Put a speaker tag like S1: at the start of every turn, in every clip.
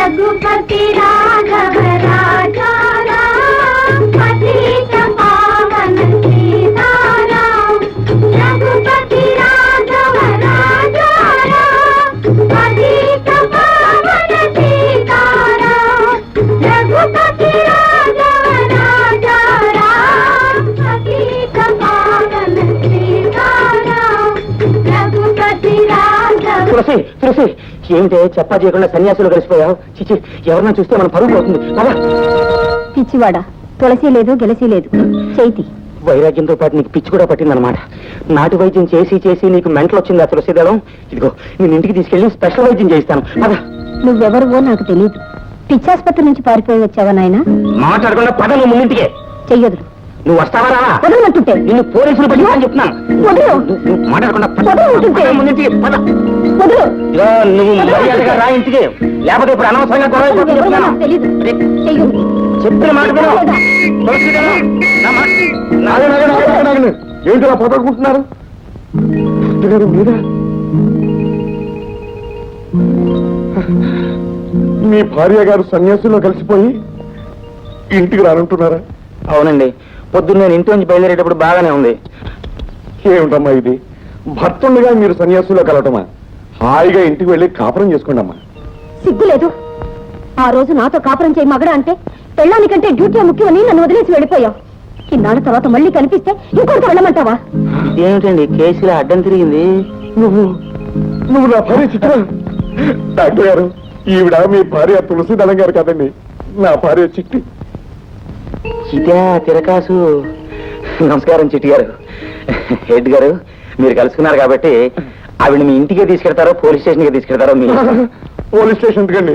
S1: रघुपति राघव राजा राम पतित पावन सीताराम रघुपति राघव राजा राम पतित पावन सीताराम रघुपति राघव राजा राम पतित पावन सीताराम रघुपति राघव
S2: తులసి తులసి ఏమిటే చెప్పా చేయకుండా సన్యాసులు కలిసిపోయావు. చిచి ఎవరన్నా చూస్తే మన పరువు పోతుంది.
S3: పిచ్చివాడా, తులసి లేదు గెలసి లేదు. చైతి
S2: వైరాగ్యంతో పాటు నీకు పిచ్చి కూడా పట్టిందనమాట. నాటు వైద్యం చేసి చేసి నీకు మెంటలు వచ్చిందా తులసిదళం? ఇదిగో నేను ఇంటికి తీసుకెళ్లి స్పెషల్ వైద్యం చేయిస్తాను. పద.
S3: నువ్వెవరువో నాకు తెలియదు. పిచ్చాసుపత్రి నుంచి పారిపోయి వచ్చావా నాయన?
S2: మాట్లాడకుండా పద, నువ్వు ముండింటికే.
S3: చెయ్యదు.
S2: నువ్వు వస్తావా రావా?
S3: వదలమంటుంటే
S2: నిన్ను పోలీసులు పడి అని చెప్తున్నాను. మాట్లాడకుండా ముండింటికి పద. నువ్వు మర్యాదగా రా ఇంటికి, లేకపోతే ఇప్పుడు అనవసరంగా చెప్పిన మాట ఏమిటలా పోగొట్టుకుంటున్నారు?
S4: మీ భార్య గారు సన్యాసుల్లో కలిసిపోయి ఇంటికి రానంటున్నారా?
S2: అవునండి, పొద్దున్న నేను ఇంటి నుంచి బయలుదేరేటప్పుడు బాగానే ఉంది.
S4: ఏమిటమ్మా ఇది? భర్తుండగా మీరు సన్యాసుల్లో కలవటమా? హాయిగా ఇంటికి వెళ్ళి కాపురం చేసుకోండి అమ్మా.
S3: సిగ్గులేదు. ఆ రోజు నాతో కాపురం చేయి మగడ అంటే పెళ్ళానికంటే డ్యూటీ ముఖ్యమని నన్ను వదిలేసి వెళ్ళిపోయావు. ఇన్నాళ్ళ తర్వాత మళ్ళీ కనిపిస్తే ఇంకొంత వెళ్ళమంటావా?
S2: ఏమిటండి కేసులో అడ్డం తిరిగింది?
S4: నువ్వు నా భార్య చిత్ర. డాక్టర్ గారు, ఈవిడ మీ భార్య తులసిదళం గారు కాదండి, నా భార్య చిట్టి.
S2: చిట్టా తిరకాసు. నమస్కారం చిట్టి గారు. హెడ్ గారు, మీరు కలుసుకున్నారు కాబట్టి ఆవిడ మీ ఇంటికే తీసుకెళ్తారో పోలీస్ స్టేషన్కి తీసుకెళ్తారో మీ
S4: పోలీస్ స్టేషన్ ఎందుకండి?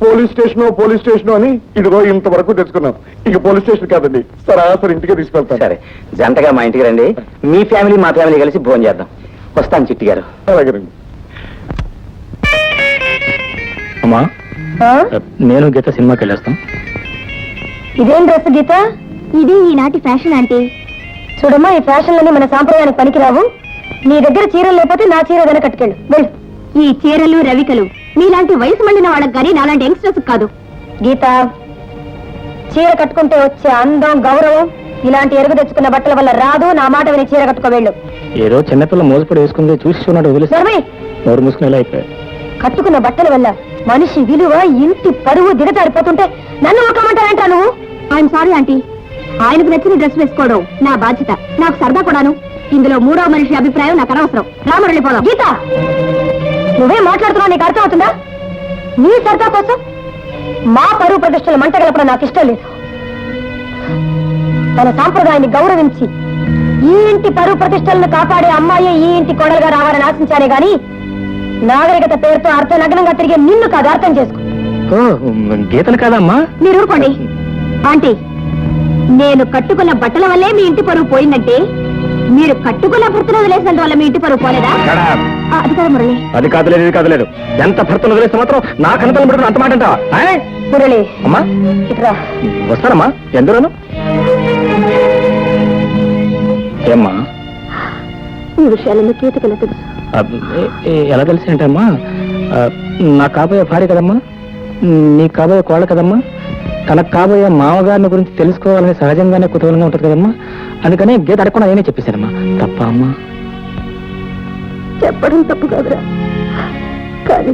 S4: పోలీస్ స్టేషన్ అని ఇదిగో ఇంతవరకు తెచ్చుకున్నాం. ఇక పోలీస్ స్టేషన్ కాదండి, సరాసరి ఇంటికే తీసుకెళ్తాను.
S2: సరే, జంటగా మా ఇంటికి రండి. మీ ఫ్యామిలీ మా ఫ్యామిలీ కలిసి భోజనం చేద్దాం. వస్తాను చిట్టి గారు.
S4: అలాగేనండి.
S2: అమ్మా, నేను గీత సినిమాకి వెళ్ళేస్తాం.
S3: ఇదేం డ్రెస్ గీత? ఇది ఈనాటి ఫ్యాషన్ అంటే. చూడమ్మా, ఈ ఫ్యాషన్లన్నీ మన సాంప్రదాయానికి పనికిరావు. నీ దగ్గర చీరలు లేకపోతే నా చీర వెనక కట్టుకెళ్ళు. వెళ్ళు. ఈ చీరలు రవికలు మీలాంటి వయసు మళ్ళిన వాళ్ళకి కానీ నాలాంటి యంగ్స్టర్స్ కాదు. గీత, చీర కట్టుకుంటే వచ్చే అందం గౌరవం ఇలాంటి ఎరుగు తెచ్చుకున్న బట్టల వల్ల రాదు. నా మాట విని చీర కట్టుకో వెళ్ళు.
S2: ఏదో చిన్నపిల్ల మోసపడి వేసుకుంది చూసి చూడట్టు వదిలేసి నోరు మూసుకుని ఎలా అయిపోయాయి.
S3: కట్టుకున్న బట్టల వల్ల మనిషి విలువ ఇంటి పరువు దిగజారిపోతుంటే నన్ను ఒక్కమంటారంటా నువ్వు? ఐఎమ్ సారీ ఆంటీ, ఆయనకు నచ్చిన డ్రెస్ వేసుకోవడం నా బాధ్యత, నాకు సరదా కూడాను. ఇందులో మూడవ మనిషి అభిప్రాయం నాకు అనవసరం. రామరెళ్ళిపోదాం. గీత, నువ్వే మాట్లాడుతున్నావు, నీకు అర్థం అవుతుందా? నీ సరదా కోసం మా పరువు ప్రతిష్టలు మంటగలపడం నాకు ఇష్టం లేదు. తన సాంప్రదాయాన్ని గౌరవించి ఈ ఇంటి పరువు ప్రతిష్టలను కాపాడే అమ్మాయి ఈ ఇంటి కోడలుగా రావాలని ఆశించానే గాని నాగరికత పేరుతో అర్థనగ్నంగా తిరిగే నిన్ను కాదు. అర్థం చేసుకో.
S2: గీతలు కాదమ్మా.
S3: మీరు ఊరుకోండి. ఆంటీ, నేను కట్టుకున్న బట్టల వల్లే మీ ఇంటి పరువు పోయిందంటే మీరు కట్టుకున్న భర్తను వదిలేసినందు వల్ల మీ ఇంటి పరువు పోలేదా? అది కాదు మురళి.
S2: అది కాదులేదు, ఇది కాదులేదు. ఎంత భర్తను వదిలేస్తే మాత్రం నా కనతలు పడుతున్న అంత మాట అంటావా?
S3: మురళి,
S2: అమ్మా
S3: ఇట్రా.
S2: వస్తానమ్మా. ఎందులోను? ఏమ్మా
S3: ఈ విషయాలన్నీ గీతకి ఎలా తెలుసు?
S2: ఎలా తెలిసి ఏంటమ్మా? నా కాబోయే భార్య కదమ్మా, నీ కాబోయే కోళ్ళ కదమ్మా. తనకు కాబోయే మామగారిని గురించి తెలుసుకోవాలని సహజంగానే కుతూహలంగా ఉంటుంది కదమ్మా. అందుకని గీత అడగకుండా నేనే చెప్పేశానమ్మా. తప్ప అమ్మా?
S3: చెప్పడం తప్పు కాదురా, కానీ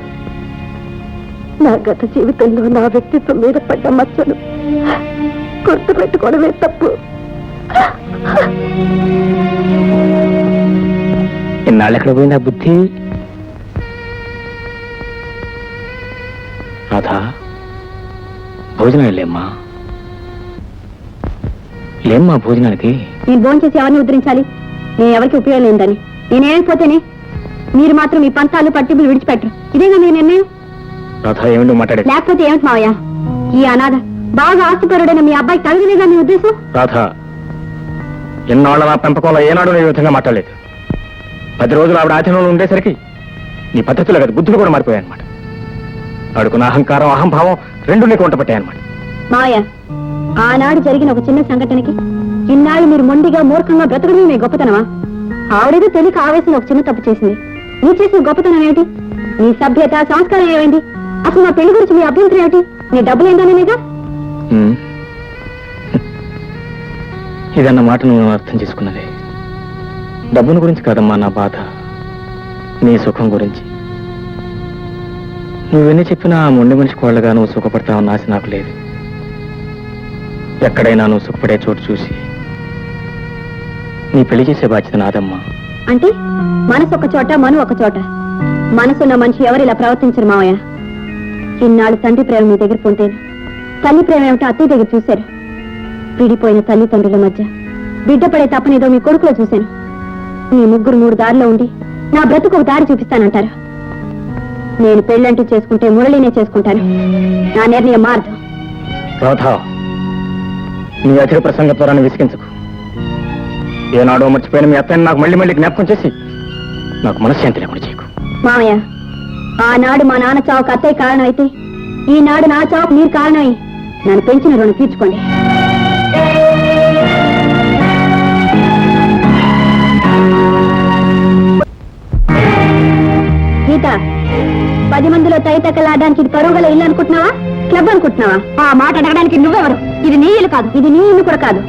S3: నా గత జీవితంలో నా వ్యక్తిత్వం మీద పడ్డ మచ్చను గుర్తు పెట్టుకోవడమే తప్పు.
S2: ఇన్నాళ్ళు ఎక్కడ పోయింది ఆ బుద్ధి? రాధా, భోజనం లేమ్మా. లేమ్మా భోజనానికి.
S3: నేను భోజనం చేసి ఎవరిని ఉద్ధరించాలి? నేను ఎవరికి ఉపయోగం లేదని నేనేమైపోతేనే మీరు మాత్రం మీ పంతాలు పట్టింపులు విడిచిపెట్టరు. ఇదేగా మీ నిర్ణయం?
S2: రాధా, ఏమిటో మాట్లాడే.
S3: లేకపోతే ఏమిటి మావయ్య, ఈ అనాథ బాగా ఆస్తిపరుడైన మీ అబ్బాయి తగిలేదా మీ ఉద్దేశం?
S2: రాధా, ఎన్నాళ్ళ నా పెంపకంలో ఏనాడు నీ విధంగా మాట్లాడలేదు. 10 రోజులు ఆవిడ ఆచరణలో ఉండేసరికి నీ పద్ధతులు కదా బుద్ధులు కూడా మారిపోయాయన్నమాట. ఆడుకున్న అహంకారం అహంభావం రెండు నీకు వంట పట్టాయన్నమాట.
S3: మావయ్య, ఆనాడు జరిగిన ఒక చిన్న సంఘటనకి ఇన్నాళ్ళు మీరు మొండిగా మూర్ఖంగా బ్రతకడమే మీ గొప్పతనమా? ఆవిడేదో తెలియక ఆవేశంలో ఒక చిన్న తప్పు చేసింది. నీ చేసిన గొప్పతనం ఏమిటి? నీ సభ్యత సంస్కారం ఏమైంది? అసలు మా పెళ్లి గురించి మీ అభ్యంతరం ఏమిటి? నీ డబ్బులు ఏంటనేగా?
S2: ఉమ్. ఇదన్న మాట నువ్వు అర్థం చేసుకున్నదే. డబ్బును గురించి కాదమ్మా నా బాధ, నీ సుఖం గురించి. నువ్వెన్ని చెప్పినా ఆ మొండి మనిషి కోళ్ళగా నువ్వు సుఖపడతావన్న ఆశ నాకు లేదు. ఎక్కడైనా నువ్వు సుఖపడే చోటు చూసి నీ పెళ్లి చేసే బాధ్యత నాదమ్మా.
S3: అంటే మనసు ఒక చోట, మను ఒక చోట. మనసున్న మనిషి ఎవరు ఇలా ప్రవర్తించరు మావయ్య. ఇన్నాళ్ళు తండ్రి ప్రేమ మీ దగ్గర పొందేను, తల్లి ప్రేమ ఏమిటో అత్తయ్య దగ్గర చూశారు. విడిపోయిన తల్లిదండ్రుల మధ్య బిడ్డ పడే తప్పనేదో మీ కొడుకులో చూశాను. మీ ముగ్గురు 3 దారిలో ఉండి నా బ్రతుకు ఒక దారి చూపిస్తానంటారు. నేను పెళ్ళంటూ చేసుకుంటే మురళినే చేసుకుంటాను. నా నిర్ణయం మారదు.
S2: రాధా, నీ అధిక ప్రసంగ త్వరాన్ని విసిగించకు. ఏనాడో మర్చిపోయిన మీ అత్తయ్యని నాకు మళ్ళీ జ్ఞాపకం చేసి నాకు మనశ్శాంతి లేకుండా చేయకు.
S3: మామయ్య, ఆనాడు మా నాన్న చావుకు అత్తయ్య కారణం అయితే ఈనాడు నా చావుకు మీరు కారణమై నన్ను పెంచిన రుణం తీర్చుకోండి. గీత, 10 మందిలో తైతక్కలాడడానికి ఇది పరువు గల ఇల్లు అనుకుంటున్నావా, క్లబ్ అనుకుంటున్నావా? ఆ మాట అడగడానికి నువ్వెవరు? ఇది నీ ఇల్లు కాదు, ఇది నీ ఇల్లు కూడా కాదు.